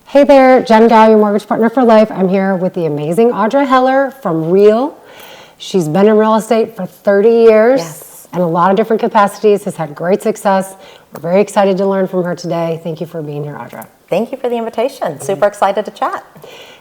Hey there, Jen Gow, your mortgage partner for life. I'm here with the amazing Audra Heller from Real. She's been in real estate for 30 years and a lot of different capacities, has had great success. We're very excited to learn from her today. Thank you for being here, Audra. Thank you for the invitation. Super excited to chat.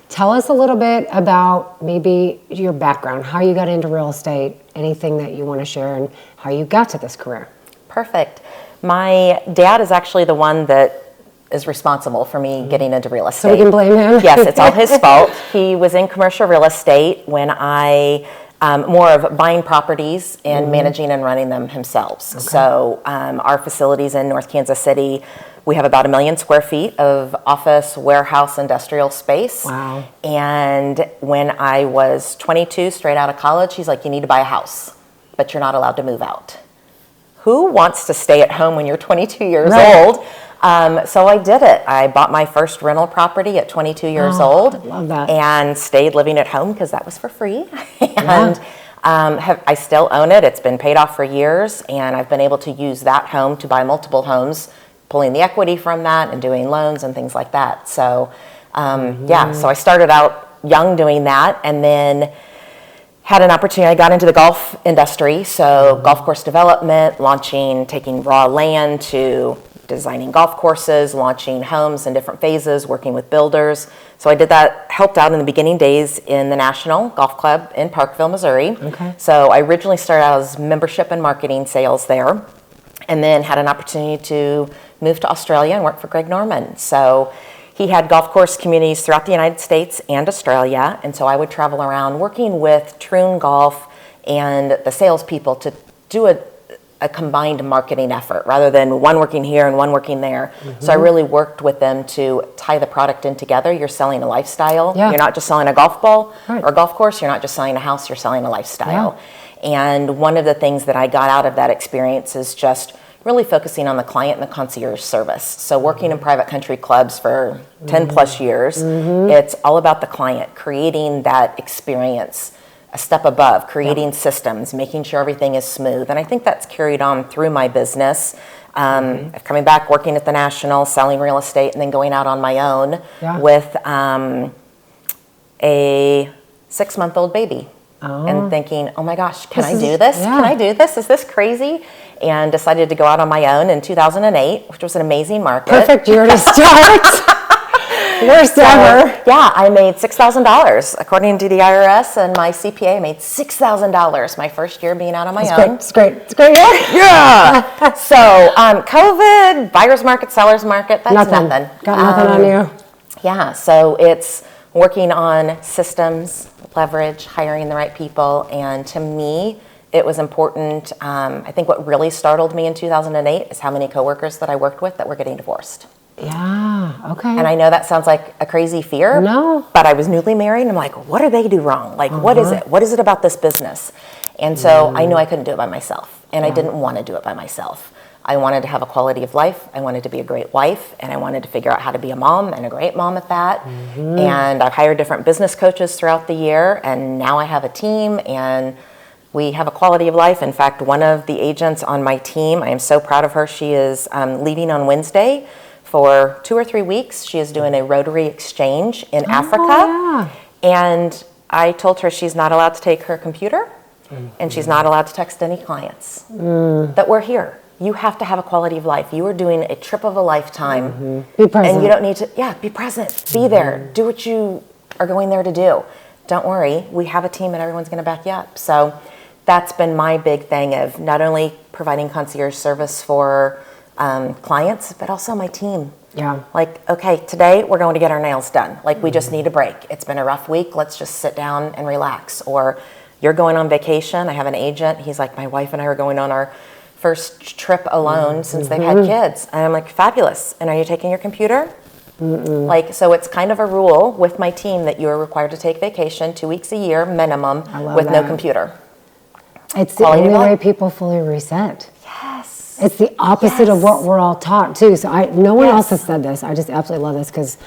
Tell us a little bit about maybe your background, how you got into real estate, anything that you want to share, and how you got to this career. Perfect. My dad is actually the one that is responsible for me getting into real estate. So we can blame him? Yes, it's all his fault. He was in commercial real estate when I, more of buying properties and managing and running them himself. Okay. So our facilities in North Kansas City, we have about 1 million square feet of office, warehouse, industrial space. Wow. And when I was 22, straight out of college, he's like, you need to buy a house, but you're not allowed to move out. Who wants to stay at home when you're 22 years old? So I did it. I bought my first rental property at 22 years old. I love that. And stayed living at home because that was for free. And I still own it. It's been paid off for years. And I've been able to use that home to buy multiple homes, pulling the equity from that and doing loans and things like that. So, so I started out young doing that, and then had an opportunity. I got into the golf industry. So golf course development, taking raw land to designing golf courses, launching homes in different phases, working with builders. So I did that, helped out in the beginning days in the National Golf Club in Parkville, Missouri. Okay. So I originally started out as membership and marketing sales there, and then had an opportunity to move to Australia and work for Greg Norman. So he had golf course communities throughout the United States and Australia, and so I would travel around working with Troon Golf and the salespeople to do a combined marketing effort rather than one working here and one working there. So I really worked with them to tie the product in together. You're selling a lifestyle. Yeah. You're not just selling a golf ball or golf course. You're not just selling a house. You're selling a lifestyle. Yeah. And one of the things that I got out of that experience is just really focusing on the client and the concierge service. So working in private country clubs for 10 plus years, it's all about the client, creating that experience a step above, creating systems, making sure everything is smooth. And I think that's carried on through my business. Coming back, working at the National, selling real estate, and then going out on my own with a 6-month-old baby. And thinking, oh my gosh, can I do this? Can I do this? Is this crazy? And decided to go out on my own in 2008, which was an amazing market. Perfect year to start. Worst ever. Yeah, I made $6,000 according to the IRS, and my CPA made $6,000 my first year being out on my own. It's great. It's a great year. Yeah. So COVID, buyer's market, seller's market, that's nothing. Got nothing on you. Yeah, so it's working on systems, leverage, hiring the right people, and to me, it was important. I think what really startled me in 2008 is how many coworkers that I worked with that were getting divorced. Yeah, okay. And I know that sounds like a crazy fear. No. But I was newly married, and I'm like, what do they do wrong? Like, what is it? What is it about this business? And so I knew I couldn't do it by myself, and I didn't want to do it by myself. I wanted to have a quality of life. I wanted to be a great wife, and I wanted to figure out how to be a mom and a great mom at that. And I've hired different business coaches throughout the year, and now I have a team, and we have a quality of life. In fact, one of the agents on my team, I am so proud of her. She is leaving on Wednesday for 2 or 3 weeks. She is doing a Rotary exchange in Africa. And I told her she's not allowed to take her computer and she's not allowed to text any clients. That we're here. You have to have a quality of life. You are doing a trip of a lifetime. Be present. And you don't need to, be present. Be there. Do what you are going there to do. Don't worry. We have a team and everyone's going to back you up. So that's been my big thing of not only providing concierge service for clients, but also my team. Yeah. Like, okay, today we're going to get our nails done. Like, we just need a break. It's been a rough week. Let's just sit down and relax. Or you're going on vacation. I have an agent. He's like, my wife and I are going on our first trip alone since they've had kids. And I'm like, fabulous. And are you taking your computer? Like, so it's kind of a rule with my team that you're required to take vacation 2 weeks a year minimum with no computer. It's the only way people fully reset. Yes. It's the opposite of what we're all taught too. So no one else has said this. I just absolutely love this because,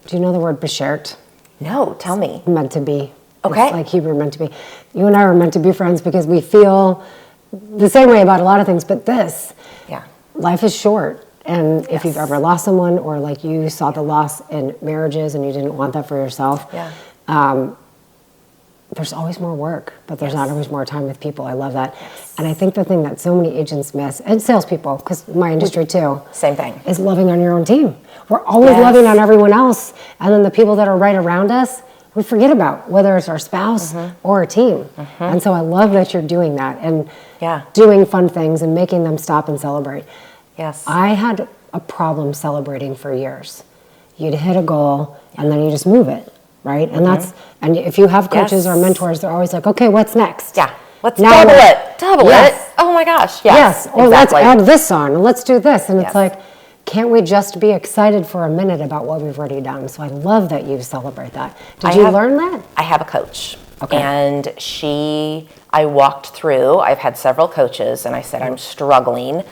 do you know the word beshert? No, tell me. Meant to be. Okay. It's like Hebrew meant to be. You and I were meant to be friends because we feel the same way about a lot of things, but this. Yeah. Life is short. And if you've ever lost someone, or like you saw the loss in marriages and you didn't want that for yourself, there's always more work, but there's not always more time with people. I love that. And I think the thing that so many agents miss, and salespeople, because my industry too, same thing, is loving on your own team. We're always loving on everyone else, and then the people that are right around us, we forget about, whether it's our spouse or a team. And so I love that you're doing that and doing fun things and making them stop and celebrate. Yes. I had a problem celebrating for years. You'd hit a goal and then you just move it, right? And and if you have coaches or mentors, they're always like, okay, what's next? Yeah. Let's double it. Oh my gosh. Yes. Or let's add this on, and let's do this. And it's like, can't we just be excited for a minute about what we've already done? So I love that you celebrate that. Did you learn that? I have a coach. Okay. And I walked through, I've had several coaches, and I said, I'm struggling.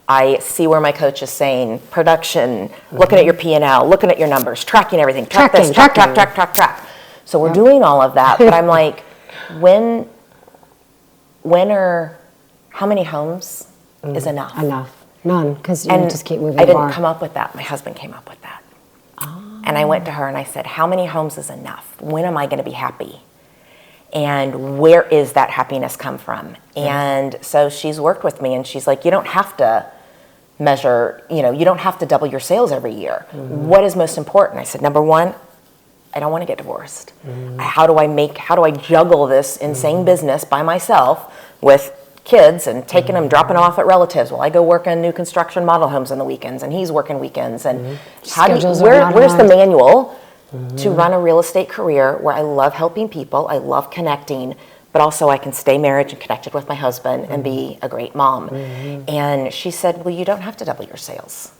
I see where my coach is saying, production, looking at your P&L, looking at your numbers, tracking everything, track this, track. So we're doing all of that, but I'm like, how many homes is enough? Enough. None, because you just keep moving. I didn't come up with that. My husband came up with that. Oh. And I went to her and I said, how many homes is enough? When am I going to be happy? And where is that happiness come from? And so she's worked with me, and she's like, you don't have to measure, you don't have to double your sales every year. What is most important? I said, number one, I don't want to get divorced. How do I juggle this insane business by myself with kids and taking them, dropping them off at relatives while I go work on new construction model homes on the weekends, and he's working weekends? And where's the manual to run a real estate career where I love helping people, I love connecting, but also I can stay married and connected with my husband and be a great mom? And she said, well, you don't have to double your sales.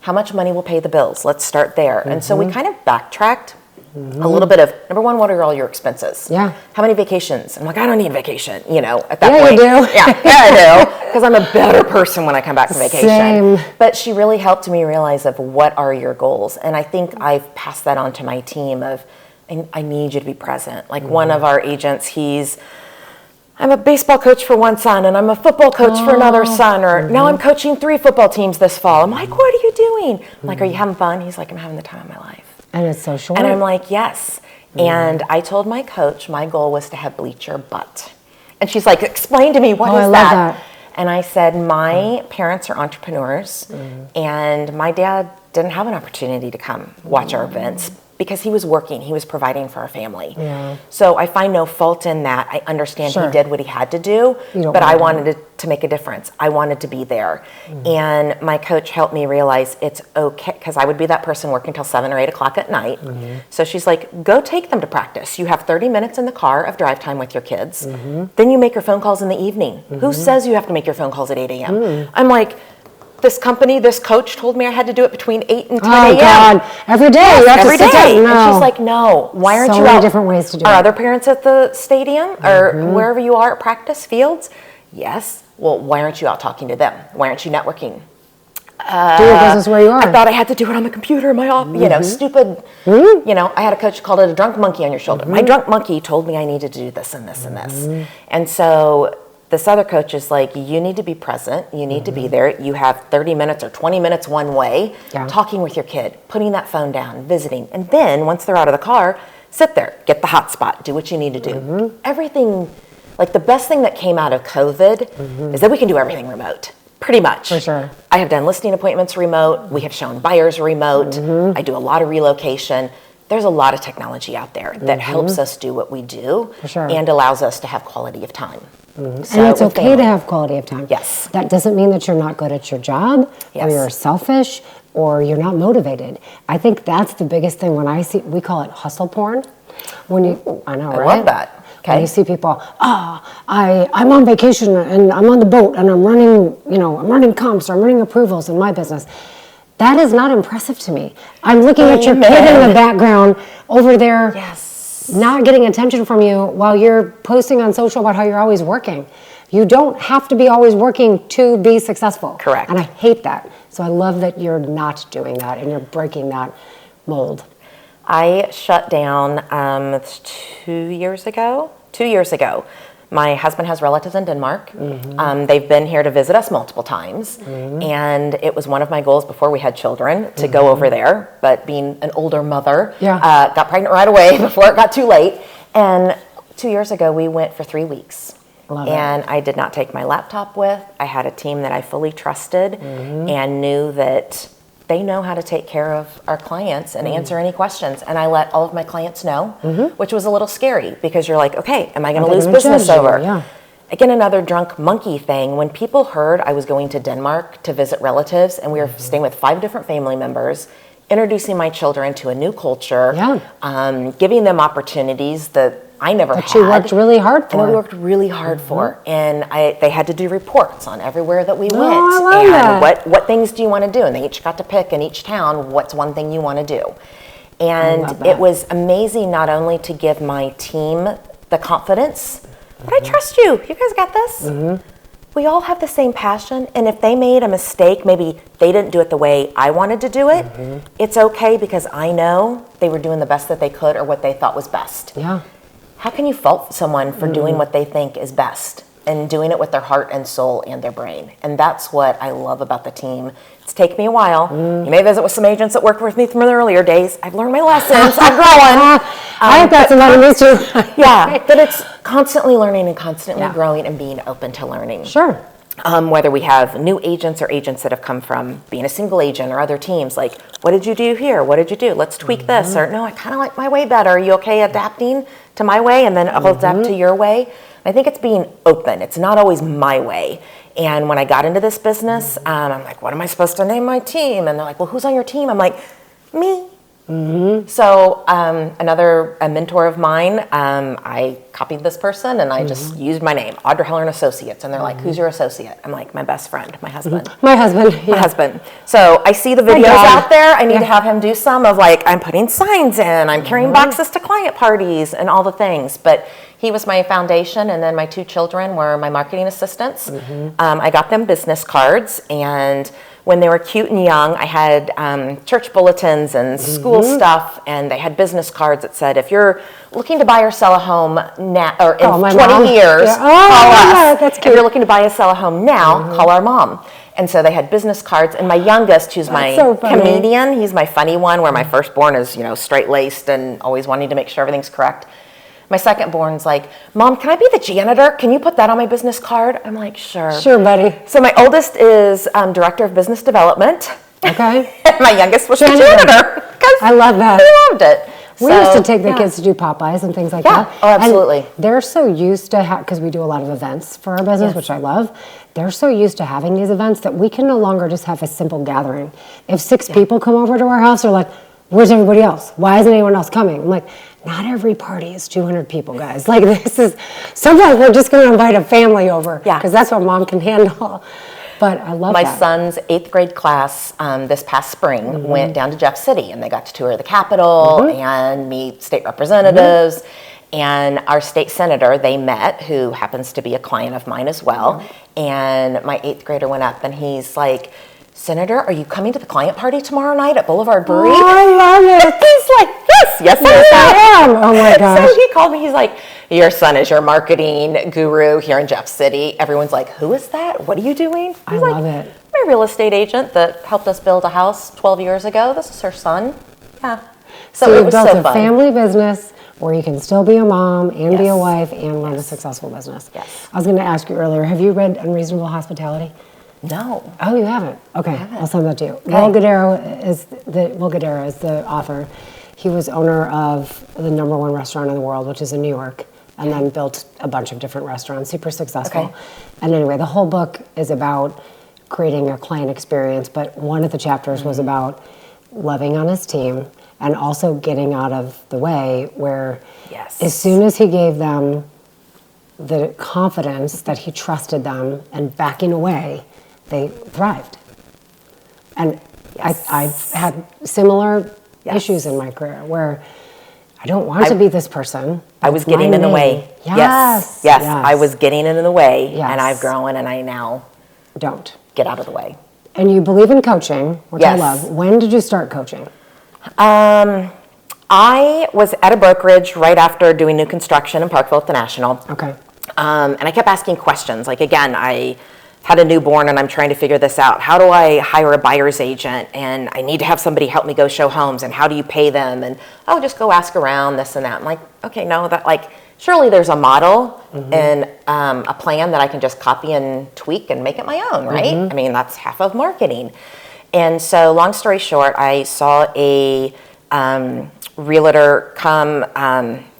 How much money will pay the bills? Let's start there. And so we kind of backtracked a little bit of, number one, what are all your expenses? How many vacations? I'm like, I don't need vacation, at that point. You do. Yeah, I do, because I'm a better person when I come back from vacation. Same. But she really helped me realize of what are your goals. And I think I've passed that on to my team of, I need you to be present. Like one of our agents, I'm a baseball coach for one son, and I'm a football coach for another son, or now I'm coaching 3 football teams this fall. I'm like, what are you doing? I'm like, are you having fun? He's like, I'm having the time of my life. And it's so short. And I'm like, yes. And I told my coach my goal was to have bleacher butt. And she's like, explain to me, what is I love that? And I said, my parents are entrepreneurs, and my dad didn't have an opportunity to come watch our events because he was working, he was providing for our family. So I find no fault in that. I understand he did what he had to do, but I wanted to make a difference. I wanted to be there. And my coach helped me realize it's okay, because I would be that person working till 7 or 8 o'clock at night. So she's like, go take them to practice. You have 30 minutes in the car of drive time with your kids. Then you make your phone calls in the evening. Who says you have to make your phone calls at 8 a.m.? I'm like, this company, this coach told me I had to do it between 8 and 10 a.m. Oh, God. Every day. Yes, every day. No. And she's like, no. Why aren't so you many out? Different ways to do Are it. other parents at the stadium or wherever you are at practice fields? Yes. Well, why aren't you out talking to them? Why aren't you networking? Do your business where you are. I thought I had to do it on the computer in my office. Stupid. I had a coach called it a drunk monkey on your shoulder. My drunk monkey told me I needed to do this and this and this. And so this other coach is like, you need to be present. You need to be there. You have 30 minutes or 20 minutes one way, talking with your kid, putting that phone down, visiting. And then once they're out of the car, sit there, get the hotspot, do what you need to do. Everything, like the best thing that came out of COVID is that we can do everything remote. Pretty much. For sure. I have done listing appointments remote. We have shown buyers remote. I do a lot of relocation. There's a lot of technology out there that helps us do what we do and allows us to have quality of time. So and it's okay to have quality of time. Yes. That doesn't mean that you're not good at your job or you're selfish or you're not motivated. I think that's the biggest thing when I see, we call it hustle porn. I know, right? I love that. Okay. When you see people, I'm on vacation and I'm on the boat and I'm running comps or I'm running approvals in my business. That is not impressive to me. I'm looking at your kid in the background over there, not getting attention from you while you're posting on social about how you're always working. You don't have to be always working to be successful. Correct. And I hate that. So I love that you're not doing that and you're breaking that mold. I shut down 2 years ago. My husband has relatives in Denmark. They've been here to visit us multiple times. And it was one of my goals before we had children to go over there. But being an older mother, got pregnant right away before it got too late. And 2 years ago, we went for 3 weeks. And I did not take my laptop with. I had a team that I fully trusted and knew that they know how to take care of our clients and answer any questions. And I let all of my clients know, which was a little scary because you're like, okay, am I going to lose business over? Yeah. Again, another drunk monkey thing. When people heard I was going to Denmark to visit relatives and we were staying with 5 different family members, introducing my children to a new culture, giving them opportunities that I never had. That you worked really hard for. And we worked really hard for. And they had to do reports on everywhere that we went. I love that. What things do you want to do? And they each got to pick in each town what's one thing you want to do. And it was amazing not only to give my team the confidence, but I trust you. You guys got this. We all have the same passion. And if they made a mistake, maybe they didn't do it the way I wanted to do it, it's okay because I know they were doing the best that they could or what they thought was best. Yeah. How can you fault someone for doing what they think is best and doing it with their heart and soul and their brain? And that's what I love about the team. It's taken me a while. You may visit with some agents that worked with me from the earlier days. I've learned my lessons. I'm growing. I've got some other news too. But it's constantly learning and constantly growing and being open to learning. Sure. Whether we have new agents or agents that have come from being a single agent or other teams, like, what did you do here? What did you do? Let's tweak this. Or, no, I kind of like my way better. Are you okay adapting to my way? And then I'll adapt to your way. I think it's being open. It's not always my way. And when I got into this business, I'm like, what am I supposed to name my team? And they're like, well, who's on your team? I'm like, me. So a mentor of mine, I copied this person and I just used my name, Audra Heller and Associates. And they're like, who's your associate? I'm like, my best friend, my husband. My husband. My husband. So I see the videos out there. I need to have him do some of like, I'm putting signs in, I'm carrying boxes to client parties and all the things. But he was my foundation, and then my 2 children were my marketing assistants. I got them business cards, and when they were cute and young, I had church bulletins and school stuff, and they had business cards that said, if you're looking to buy or sell a home now, or in 20 years, call us. That's cute. If you're looking to buy or sell a home now, call our mom. And so they had business cards, and my youngest, who's my comedian, he's my funny one, where my firstborn is, straight-laced and always wanting to make sure everything's correct. My second-born's like, Mom, can I be the janitor? Can you put that on my business card? I'm like, sure. Sure, buddy. So my oldest is Director of Business Development. Okay. And my youngest was the janitor. I love that. I loved it. We used to take the kids to do Popeyes and things like that. Oh, absolutely. And they're so used to, because we do a lot of events for our business, which I love. They're so used to having these events that we can no longer just have a simple gathering. If 6 people come over to our house, they're like, where's everybody else? Why isn't anyone else coming? I'm like, not every party is 200 people, guys. Like, sometimes we're just going to invite a family over. Because that's what Mom can handle. But I love my that. son's 8th grade class this past spring went down to Jeff City, and they got to tour the Capitol and meet state representatives. And our state senator, they met, who happens to be a client of mine as well. And my 8th grader went up and he's like, Senator, are you coming to the client party tomorrow night at Boulevard Brewery? Oh, I love it. He's like, yes, I am. Oh my gosh. So he called me, he's like, your son is your marketing guru here in Jeff City. Everyone's like, who is that? What are you doing? I love it. My real estate agent that helped us build a house 12 years ago. This is her son. Yeah. So it you've was built so a fun. family business where you can still be a mom and be a wife and run a successful business. Yes. I was going to ask you earlier, have you read Unreasonable Hospitality? No. Oh, you haven't? Okay, I'll send that to you. Okay. Will Guidara is the author. He was owner of the #1 restaurant in the world, which is in New York, and then built a bunch of different restaurants, super successful. Okay. And anyway, the whole book is about creating a client experience, but one of the chapters was about loving on his team and also getting out of the way where as soon as he gave them the confidence that he trusted them and backing away, they thrived. And I've had similar issues in my career where I don't want to be this person. I was getting in the way. Yes. I was getting in the way, and I've grown, and I now don't get out of the way. And you believe in coaching, which I love. When did you start coaching? I was at a brokerage right after doing new construction in Parkville at the National. Okay. And I kept asking questions. Like, again, I had a newborn and I'm trying to figure this out. How do I hire a buyer's agent? And I need to have somebody help me go show homes. And how do you pay them? And just go ask around, this and that. I'm like, okay, no, that like, surely there's a model and a plan that I can just copy and tweak and make it my own, right? I mean, that's half of marketing. And so long story short, I saw a realtor come,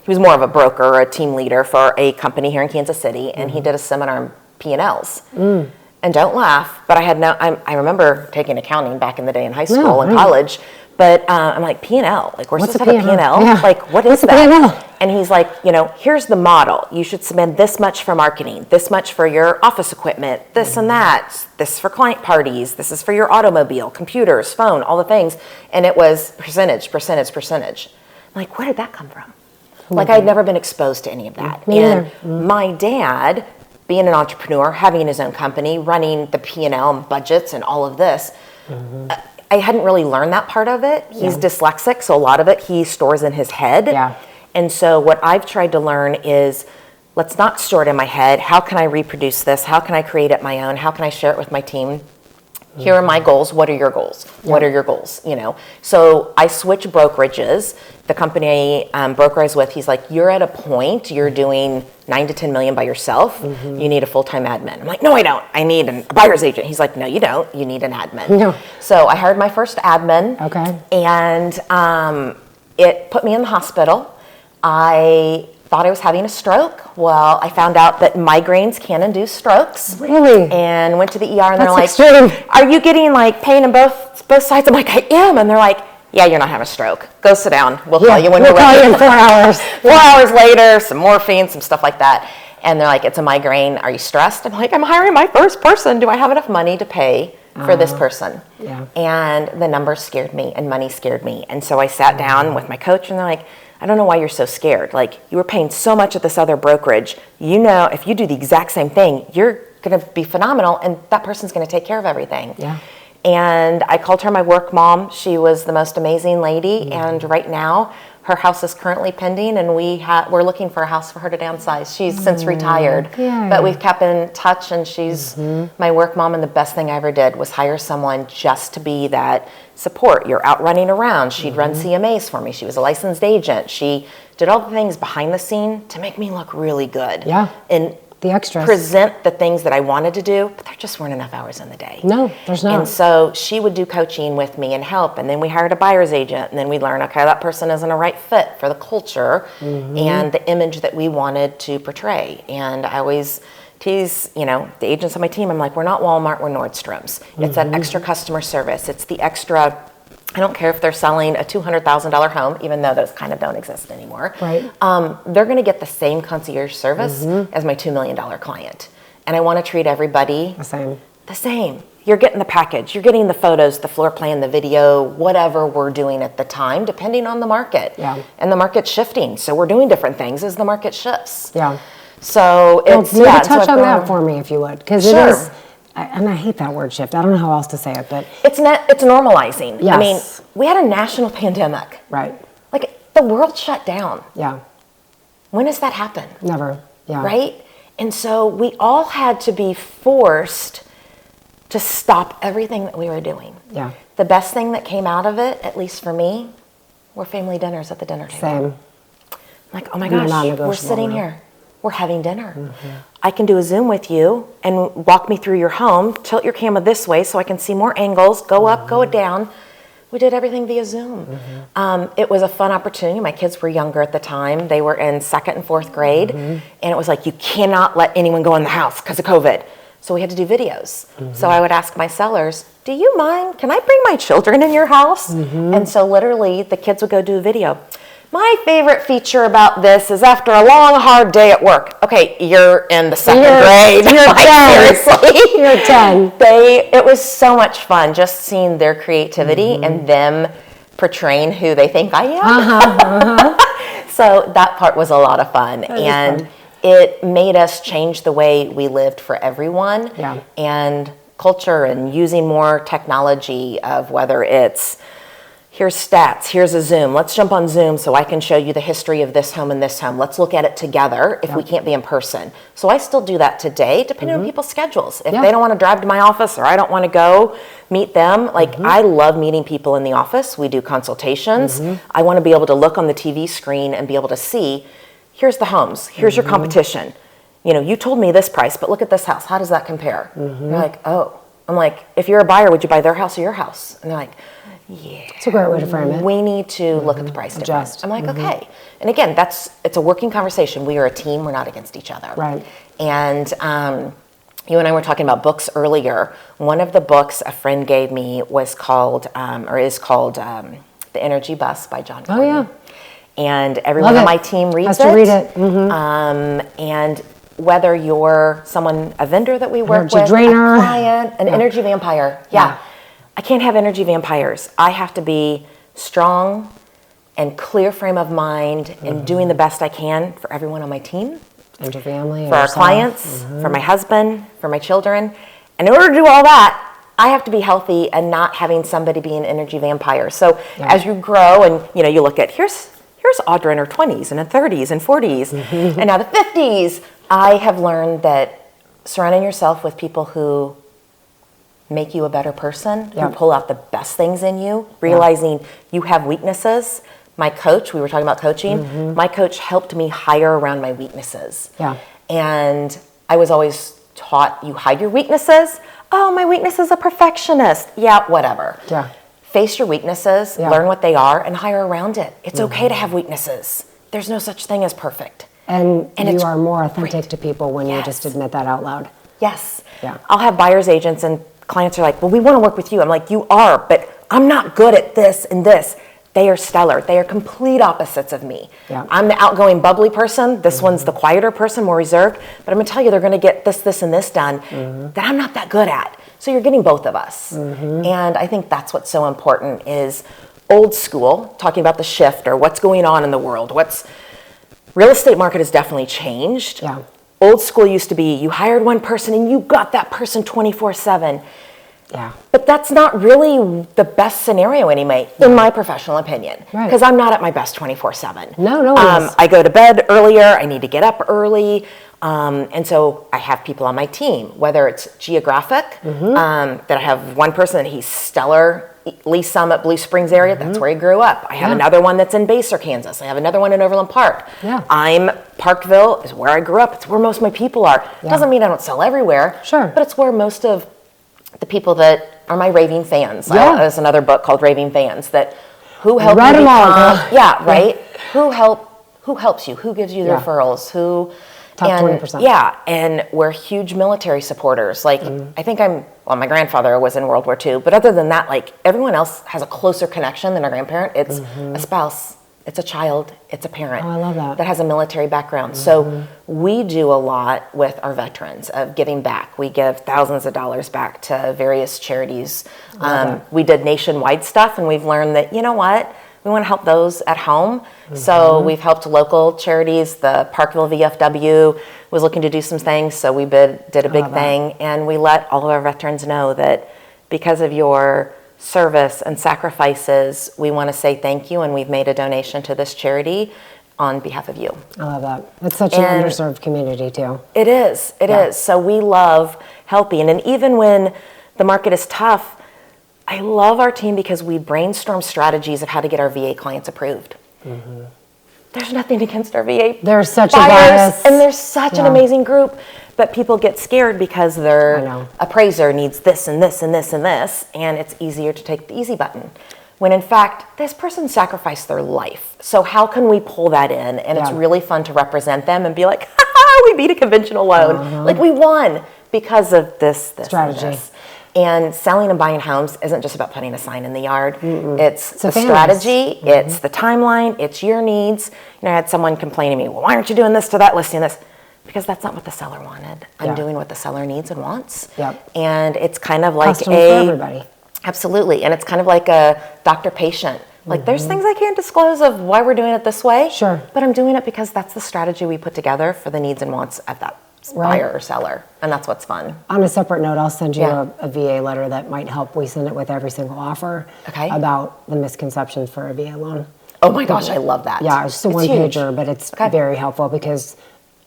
he was more of a broker or a team leader for a company here in Kansas City, and he did a seminar on P&Ls. And don't laugh, but I remember taking accounting back in the day in high school and college, but I'm like, P&L, like we're supposed to have a P&L? Yeah. Like, what is that? And he's like, here's the model. You should spend this much for marketing, this much for your office equipment, this and that, this for client parties, this is for your automobile, computers, phone, all the things. And it was percentage. I'm like, where did that come from? Like, I'd never been exposed to any of that. And my dad, being an entrepreneur, having his own company, running the P&L and budgets and all of this, I hadn't really learned that part of it. He's dyslexic, so a lot of it he stores in his head. And so what I've tried to learn is, let's not store it in my head. How can I reproduce this? How can I create it my own? How can I share it with my team? Here are my goals. What are your goals? What are your goals? So I switch brokerages. The company broker I was with, he's like, you're at a point, you're doing 9 to 10 million by yourself. You need a full-time admin. I'm like, no, I don't. I need a buyer's agent. He's like, no, you don't. You need an admin. No. So I hired my first admin. Okay. And it put me in the hospital. I thought I was having a stroke. Well, I found out that migraines can induce strokes. Really? And went to the ER, and they're That's like, extreme. are you getting like pain in both sides? I'm like, I am. And they're like, yeah, you're not having a stroke. Go sit down. We'll call you when you're ready. We'll call you in 4 hours. 4 hours later, some morphine, some stuff like that. And they're like, it's a migraine. Are you stressed? I'm like, I'm hiring my first person. Do I have enough money to pay for this person? And the numbers scared me, and money scared me. And so I sat down with my coach, and they're like, I don't know why you're so scared. Like, you were paying so much at this other brokerage. If you do the exact same thing, you're going to be phenomenal, and that person's going to take care of everything. And I called her my work mom. She was the most amazing lady. And right now, her house is currently pending, and we're looking for a house for her to downsize. She's since retired, but we've kept in touch, and she's my work mom. And the best thing I ever did was hire someone just to be that support. You're out running around. She'd run CMAs for me. She was a licensed agent. She did all the things behind the scene to make me look really good. And the extras. Present the things that I wanted to do, but there just weren't enough hours in the day. No, there's not. And so she would do coaching with me and help, and then we hired a buyer's agent, and then we learned, okay, that person isn't a right fit for the culture and the image that we wanted to portray. And I always tease, the agents on my team, I'm like, we're not Walmart, we're Nordstrom's. It's that extra customer service. It's the extra, I don't care if they're selling a $200,000 home, even though those kind of don't exist anymore. They're going to get the same concierge service as my $2 million client. And I want to treat everybody the same. You're getting the package. You're getting the photos, the floor plan, the video, whatever we're doing at the time, depending on the market. And the market's shifting. So we're doing different things as the market shifts. So it's, maybe touch on that for me, if you would. Because it is, and I hate that word shift. I don't know how else to say it, but it's normalizing. I mean, we had a national pandemic. Like, the world shut down. When does that happen? Never. Right? And so we all had to be forced to stop everything that we were doing. The best thing that came out of it, at least for me, were family dinners at the dinner table. Like, oh my gosh, we're sitting here. We're having dinner. I can do a Zoom with you and walk me through your home, tilt your camera this way so I can see more angles, go up, go down. We did everything via Zoom. It was a fun opportunity. My kids were younger at the time. They were in 2nd and 4th grade. And it was like, you cannot let anyone go in the house because of COVID. So we had to do videos. So I would ask my sellers, do you mind? Can I bring my children in your house? And so literally the kids would go do a video. My favorite feature about this is after a long, hard day at work. Okay, you're in the 2nd grade. You're 10. Seriously. You're 10. It was so much fun just seeing their creativity and them portraying who they think I am. So that part was a lot of fun. And it made us change the way we lived for everyone. And culture and using more technology of whether it's here's stats, here's a Zoom. Let's jump on Zoom so I can show you the history of this home and this home. Let's look at it together if we can't be in person. So I still do that today, depending on people's schedules. If they don't want to drive to my office or I don't want to go meet them, like I love meeting people in the office. We do consultations. I want to be able to look on the TV screen and be able to see, here's the homes, here's your competition. You know, you told me this price, but look at this house. How does that compare? They're like, oh. I'm like, if you're a buyer, would you buy their house or your house? And they're like, yeah. It's a great way to frame it. We need to look at the price difference. I'm like, okay. And again, it's a working conversation. We are a team. We're not against each other. Right. And you and I were talking about books earlier. One of the books a friend gave me was called, is called The Energy Bus by John Gordon. Oh, yeah. And everyone on my team reads it. Has to read it. And whether you're a vendor that we work Energy with, drainer. a client, an energy vampire. Yeah. I can't have energy vampires. I have to be strong and clear frame of mind and doing the best I can for everyone on my team. And your family. For our clients, for my husband, for my children. And in order to do all that, I have to be healthy and not having somebody be an energy vampire. So as you grow and you look at, here's Audra in her 20s and her 30s and 40s and now the 50s, I have learned that surrounding yourself with people who make you a better person, who pull out the best things in you, realizing you have weaknesses. My coach, we were talking about coaching, my coach helped me hire around my weaknesses. Yeah. And I was always taught, you hide your weaknesses. Oh, my weakness is a perfectionist. Yeah, whatever. Yeah. Face your weaknesses, learn what they are, and hire around it. It's okay to have weaknesses. There's no such thing as perfect. And you are more authentic to people when you just admit that out loud. Yes. Yeah. I'll have buyer's agents and clients are like, well, we want to work with you. I'm like, you are, but I'm not good at this and this. They are stellar. They are complete opposites of me. Yeah. I'm the outgoing, bubbly person. This one's the quieter person, more reserved. But I'm going to tell you, they're going to get this, this, and this done that I'm not that good at. So you're getting both of us. And I think that's what's so important is old school, talking about the shift or what's going on in the world. Real estate market has definitely changed. Yeah. Old school used to be you hired one person and you got that person 24/7. Yeah. But that's not really the best scenario anyway, in my professional opinion. Because I'm not at my best 24/7. No. I go to bed earlier. I need to get up early. And so I have people on my team, whether it's geographic, that I have one person that he's stellar, Lee Summit, Blue Springs area. That's where he grew up. I have another one that's in Baser, Kansas. I have another one in Overland Park. Yeah. Parkville is where I grew up. It's where most of my people are. Yeah. Doesn't mean I don't sell everywhere. Sure. But it's where most of the people that are my raving fans. Yeah. There's another book called Raving Fans who help you become, who helps you? Who gives you the referrals? Top 20%. Yeah, and we're huge military supporters. Like, I think my grandfather was in World War II, but other than that, like, everyone else has a closer connection than our grandparent. It's a spouse, it's a child, it's a parent. Oh, I love that. That has a military background. So we do a lot with our veterans of giving back. We give thousands of dollars back to various charities. We did nationwide stuff, and we've learned that, you know what? We want to help those at home. So we've helped local charities. The Parkville VFW was looking to do some things, so we did a big thing. And we let all of our veterans know that because of your service and sacrifices, we want to say thank you, and we've made a donation to this charity on behalf of you. I love that. It's such an underserved community, too. It is. It is. So we love helping. And even when the market is tough, I love our team because we brainstorm strategies of how to get our VA clients approved. There's nothing against our VA There's such buyers, a bias. and there's such an amazing group, but people get scared because their appraiser needs this and this and this and this, and it's easier to take the easy button. When in fact, this person sacrificed their life. So how can we pull that in? And it's really fun to represent them and be like, we beat a conventional loan. Like, we won because of this strategy. And this. And selling and buying homes isn't just about putting a sign in the yard. It's the strategy, it's the timeline, it's your needs. I had someone complain to me, well, why aren't you doing this to that listing, this? Because that's not what the seller wanted. I'm doing what the seller needs and wants. And it's kind of like custom for everybody. Absolutely. And it's kind of like a doctor-patient. Like, there's things I can't disclose of why we're doing it this way. Sure. But I'm doing it because that's the strategy we put together for the needs and wants of that buyer or seller, and that's what's fun. On a separate note, I'll send you Yeah. a VA letter that might help. We send it with every single offer Okay. about the misconceptions for a VA loan. Oh my gosh, I love that. Yeah, it's just a one huge. pager, but it's Okay. very helpful because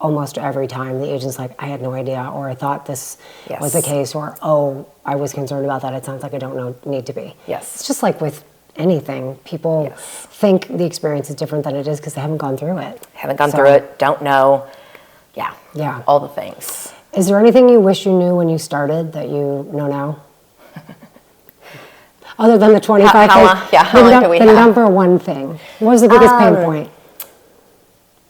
almost every time the agent's like, I had no idea, or I thought this was the Yes. case, or oh, I was concerned about that. It sounds like I don't need to be. Yes. It's just like with anything. People Yes. think the experience is different than it is because they haven't gone through it. Haven't gone So, through it, don't know. Yeah. Yeah. All the things. Is there anything you wish you knew when you started that you know now? Other than the 25 How long- things? yeah, how long do we the have? number one thing. What was the biggest pain point?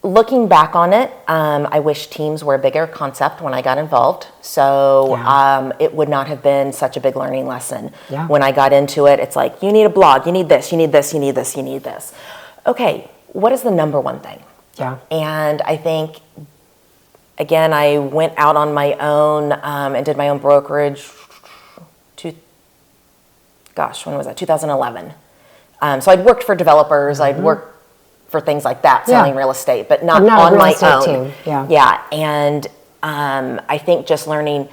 Looking back on it, I wish teams were a bigger concept when I got involved. So Yeah. it would not have been such a big learning lesson. Yeah. When I got into it, it's like, you need a blog, you need this, you need this, you need this, you need this. Okay, what is the number one thing? Yeah. And I think, again, I went out on my own and did my own brokerage. When was that? 2011. So I'd worked for developers. I'd worked for things like that, selling real estate, but not Not a on real my estate own. team, yeah. Yeah, and I think just learning,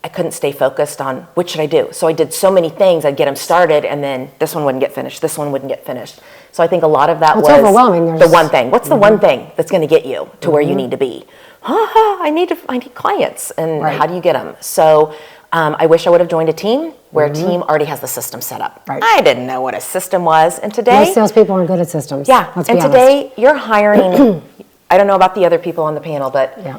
I couldn't stay focused on what should I do. So I did so many things. I'd get them started, and then this one wouldn't get finished. This one wouldn't get finished. So I think a lot of that It's was overwhelming. the one thing. What's the one thing that's going to get you to where you need to be? I need clients, and Right. how do you get them? So I wish I would have joined a team where a team already has the system set up. Right. I didn't know what a system was, and today, Most salespeople aren't good at systems. yeah, Let's and be honest. today you're hiring. I don't know about the other people on the panel, but Yeah.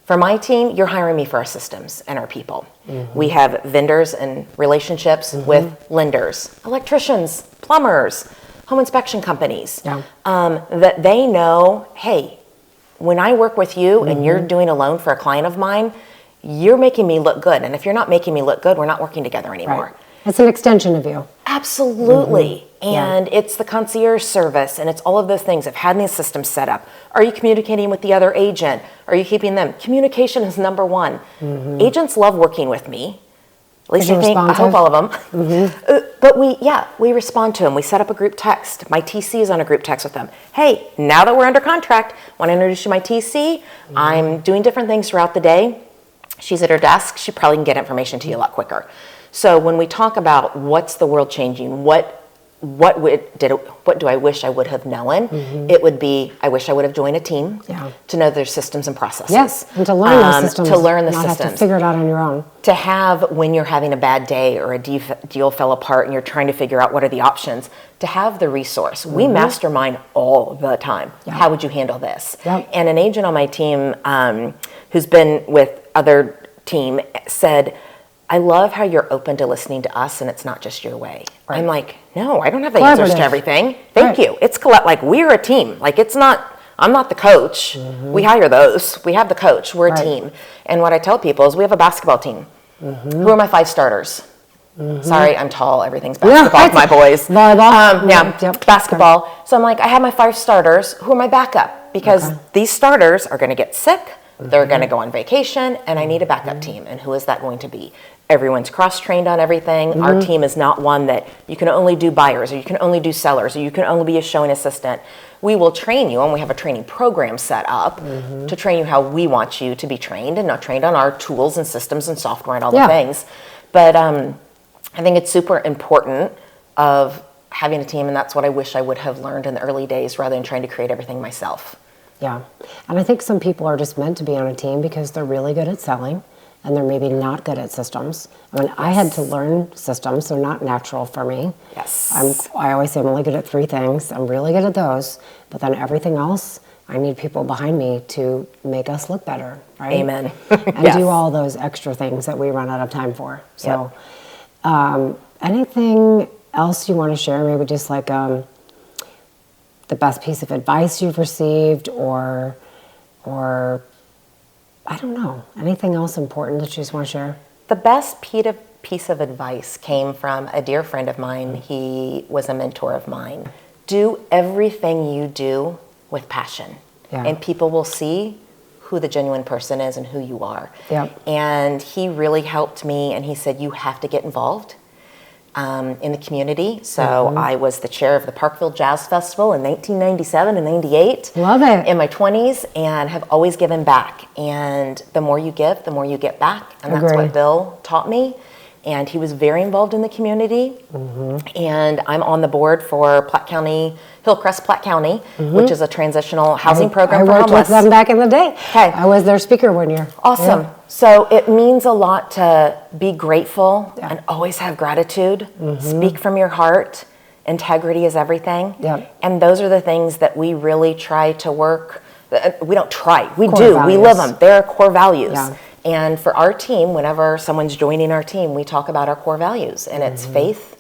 for my team, you're hiring me for our systems and our people. Mm-hmm. We have vendors and relationships with lenders, electricians, plumbers, home inspection companies. Yeah. That they know, hey, when I work with you and you're Mm-hmm. doing a loan for a client of mine, you're making me look good. And if you're not making me look good, we're not working together anymore. Right. It's an extension of you. Absolutely. Yeah. And it's the concierge service, and it's all of those things of having the system set up. Are you communicating with the other agent? Are you keeping them? Communication is number one. Agents love working with me. At least Because I you're think, I hope responsive? all of them. But we respond to them. We set up a group text. My TC is on a group text with them. Hey, now that we're under contract, want to introduce you to my TC? I'm doing different things throughout the day. She's at her desk. She probably can get information to you a lot quicker. So when we talk about what's the world changing, what do I wish I would have known? It would be, I wish I would have joined a team to know their systems and processes. Yes, and to learn those systems. To learn the not systems. have to figure it out on your own. To have, when you're having a bad day or a deal fell apart and you're trying to figure out what are the options, to have the resource. We mastermind all the time. Yeah. How would you handle this? Yep. And an agent on my team who's been with other team said, I love how you're open to listening to us and it's not just your way. Right. I'm like, no, I don't have the answers Collaborative. to everything. Thank Right. you. It's like we're a team. Like I'm not the coach. We hire those. We have the coach. We're a Right. team. And what I tell people is we have a basketball team. Who are my 5 starters? Sorry, I'm tall. Everything's basketball with my boys. Volleyball. Yep, basketball. So I'm like, I have my 5 starters. Who are my backup? Because these starters are going to get sick. They're going to go on vacation, and I need a backup team. And who is that going to be? Everyone's cross-trained on everything. Our team is not one that you can only do buyers, or you can only do sellers, or you can only be a showing assistant. We will train you, and we have a training program set up to train you how we want you to be trained, and not trained on our tools and systems and software and all the things. But I think it's super important of having a team, and that's what I wish I would have learned in the early days rather than trying to create everything myself. Yeah. And I think some people are just meant to be on a team because they're really good at selling and they're maybe not good at systems. I mean, I had to learn systems. They're not natural for me. Yes. I always say I'm only good at 3 things. I'm really good at those. But then everything else, I need people behind me to make us look better, right? Amen. And Yes. do all those extra things that we run out of time for. So anything else you want to share? Maybe just like the best piece of advice you've received or I don't know, anything else important that you just want to share? The best piece of advice came from a dear friend of mine. He was a mentor of mine. Do everything you do with passion, and people will see who the genuine person is and who you are. Yep. And he really helped me, and he said, you have to get involved. in the community. So I was the chair of the Parkville Jazz Festival in 1997 and 98. Love it. In my 20s, and have always given back. And the more you give, the more you get back. And that's Agree. what Bill taught me. And he was very involved in the community. And I'm on the board for Platte County, Hillcrest Platte County, which is a transitional housing program for I worked homeless. with them back in the day. Okay. I was their speaker one year. Awesome. Yeah. So it means a lot to be grateful Yeah. and always have gratitude. Speak from your heart. Integrity is everything. Yeah. And those are the things that we really try to work. We don't try. We Core do. values. We live them. They're core values. Yeah. And for our team, whenever someone's joining our team, we talk about our core values. And it's faith.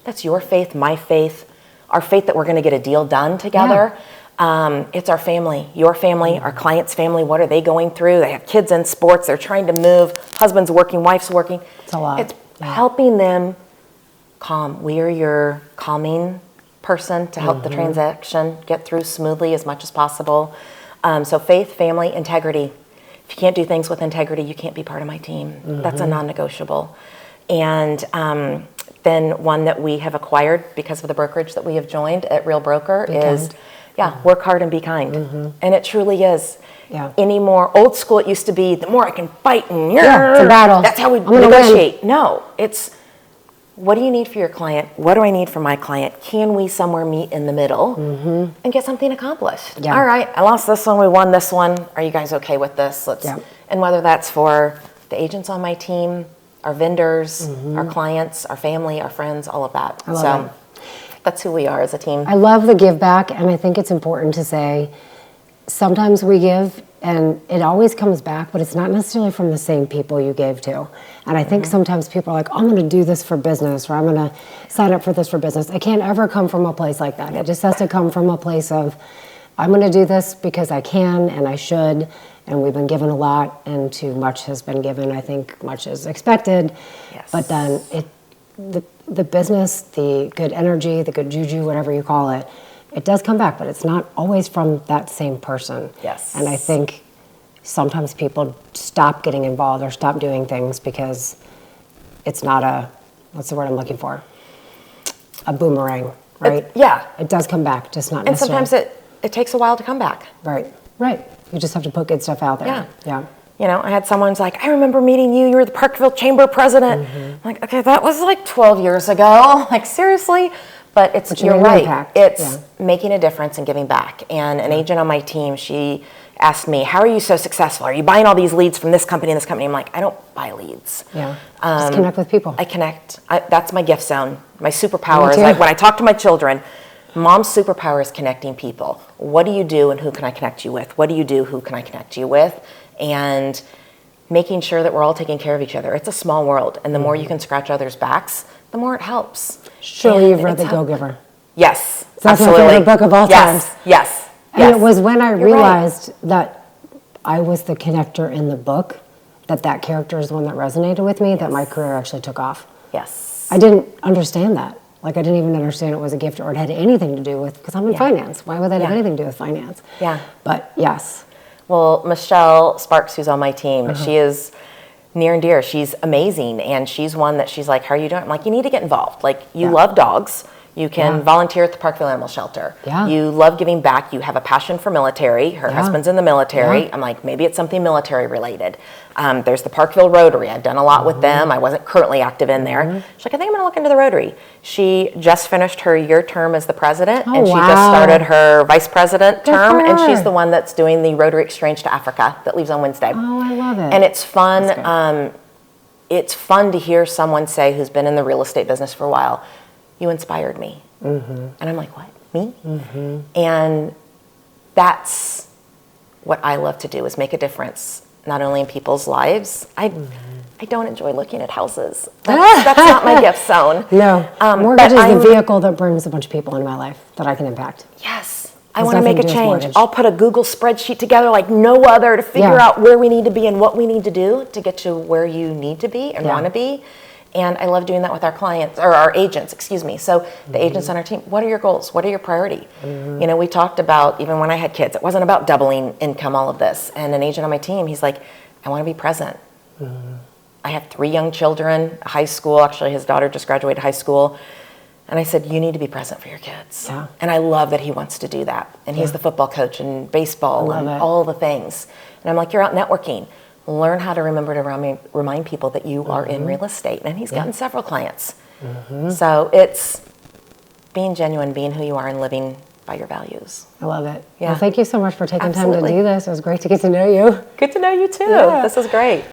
That's your faith, my faith, our faith that we're going to get a deal done together. It's our family, your family, our client's family. What are they going through? They have kids in sports. They're trying to move. Husband's working, wife's working. It's a lot. It's helping them calm. We are your calming person to help the transaction get through smoothly as much as possible. So faith, family, integrity. If you can't do things with integrity, you can't be part of my team. That's a non-negotiable. And then one that we have acquired because of the brokerage that we have joined at Real Broker is, work hard and be kind. And it truly is. Yeah. Anymore old school, it used to be the more I can fight and It's a battle. that's how we I'm gonna negotiate. No, it's what do you need for your client? What do I need for my client? Can we somewhere meet in the middle and get something accomplished? Yeah. All right, I lost this one, we won this one. Are you guys okay with this? Let's. Yeah. And whether that's for the agents on my team, our vendors, our clients, our family, our friends, all of that. I love it. That's who we are as a team. I love the give back, and I think it's important to say sometimes we give and it always comes back, but it's not necessarily from the same people you gave to. And I think sometimes people are like, I'm going to do this for business, or I'm going to sign up for this for business. It can't ever come from a place like that. It just has to come from a place of, I'm going to do this because I can and I should, and we've been given a lot, and too much has been given. I think much is expected. Yes. But then the business, the good energy, the good juju, whatever you call it, it does come back, but it's not always from that same person. Yes. And I think sometimes people stop getting involved or stop doing things because it's not a, what's the word I'm looking for? A boomerang, right? Yeah. It does come back, just not And necessarily. sometimes it takes a while to come back. Right, right. You just have to put good stuff out there. Yeah. Yeah. You know, I had someone's like, I remember meeting you. You were the Parkville Chamber president. I'm like, okay, that was like 12 years ago. Like, seriously? But it's, you you're made an right. impact. It's Yeah. making a difference and giving back. And an agent on my team, she asked me, how are you so successful? Are you buying all these leads from this company and this company? I'm like, I don't buy leads. Yeah. Just connect with people. I connect. That's my gift zone. My superpower is too. like when I talk to my children, mom's superpower is connecting people. What do you do and who can I connect you with? What do you do? Who can I connect you with? And making sure that we're all taking care of each other. It's a small world, and the more you can scratch others' backs, the more it helps. Surely And you've read it's The Go-Giver. Yes, That's my absolutely. favorite book of all Yes, times. yes, And yes. it was when I You're right. realized that I was the connector in the book, that character is the one that resonated with me, that my career actually took off. Yes. I didn't understand that. Like, I didn't even understand it was a gift or it had anything to do with, because I'm in finance. Why would that have Yeah. anything to do with finance? Yeah. But yes. Well, Michelle Sparks, who's on my team, Uh-huh. she is near and dear. She's amazing, and she's one that she's like, how are you doing? I'm like, you need to get involved. Like, you Yeah. love dogs. You can Yeah. volunteer at the Parkville Animal Shelter. Yeah. You love giving back. You have a passion for military. Her Yeah. husband's in the military. Yeah. I'm like, maybe it's something military related. There's the Parkville Rotary. I've done a lot with them. I wasn't currently active in there. She's like, I think I'm going to look into the Rotary. She just finished her year term as the president, and she just wow. started her vice president Good term, for and she's her. the one that's doing the Rotary Exchange to Africa that leaves on Wednesday. Oh, I love it. And it's fun. That's good. It's fun to hear someone say, who's been in the real estate business for a while, you inspired me. And I'm like, what, me? And that's what I love to do, is make a difference, not only in people's lives. I don't enjoy looking at houses. That's not my gift zone. No. but Mortgage is the I'm- vehicle that brings a bunch of people into my life that I can impact. Yes. I Has want to make a nothing to do with change. mortgage. I'll put a Google spreadsheet together like no other to figure Yeah. out where we need to be and what we need to do to get to where you need to be and Yeah. want to be. And I love doing that with our clients, or our agents, excuse me. So the agents on our team, what are your goals? What are your priority? You know, we talked about, even when I had kids, it wasn't about doubling income, all of this. And an agent on my team, he's like, I want to be present. I have 3 young children, high school. Actually, his daughter just graduated high school. And I said, you need to be present for your kids. Yeah. And I love that he wants to do that. And he's the football coach and baseball and all the things. And I'm like, you're out networking. Learn how to remember to remind people that you are in real estate. And he's gotten several clients. So it's being genuine, being who you are, and living by your values. I love it. Yeah. Well, thank you so much for taking time to Absolutely. do this. It was great to get to know you. Good to know you too. Yeah. This is great.